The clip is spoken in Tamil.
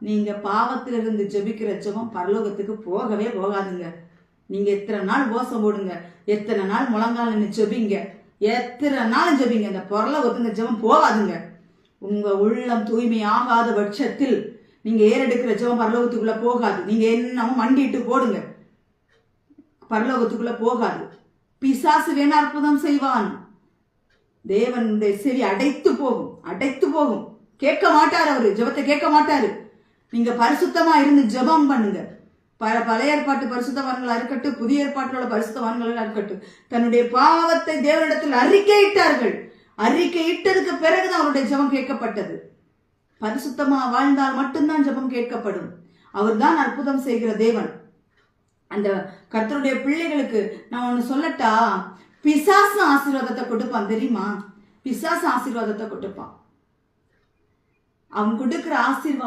நீங்க பாவத்திலிருந்து ஜெபிக்கிற ஜெபம் பரலோகத்துக்கு போகவே போகாதுங்க. நீங்க எத்தனை நாள் உபவாசம் போடுங்க, எத்தனை நாள் முழங்கால் நின்று ஜெபிங்க, எத்தனை நாள் ஜெபிங்க, இந்த பரலோகத்துக்கு ஜெபம் போகாதுங்க. உங்க உள்ளம் தூய்மை ஆகாத பட்சத்தில் நீங்க ஏறெடுக்கிற ஜெபம் பரலோகத்துக்குள்ள போகாது. நீங்க என்னமோ மண்டிட்டு போடுங்க, பரலோகத்துக்குள்ள போகாது. பிசாசு வேணா அற்புதம் செய்வான், தேவனுடைய செவி அடைத்து போகும், அடைத்து போகும். கேட்க மாட்டாரு, அவரு ஜெபத்தை கேட்க மாட்டாரு. நீங்க பரிசுத்தமா இருந்து ஜெபம் பண்ணுங்க. பழைய ஏற்பாட்டு பரிசுத்தவான்களா இருக்கட்டும், புதிய ஏற்பாட்டில் உள்ள பரிசுத்தவான்களா இருக்கட்டும், தன்னுடைய பாவத்தை தேவனிடத்தில் அறிக்கையிட்டார்கள். அறிக்கையிட்டதுக்கு பிறகுதான் அவருடைய ஜெபம் கேட்கப்பட்டது. பரிசுத்தமா வாழ்ந்தால் மட்டும்தான் ஜெபம் கேட்கப்படும். அவர் தான் அற்புதம் செய்கிற தேவன். அந்த கர்த்தருடைய பிள்ளைகளுக்கு நான் ஒண்ணு சொல்லட்டா, பிசாசு ஆசீர்வாதத்தை கொடுப்பான் தெரியுமா? பிசாசு ஆசீர்வாதத்தை கொடுப்பான். அவன் கொடுக்கிற ஆசீர்வாதம்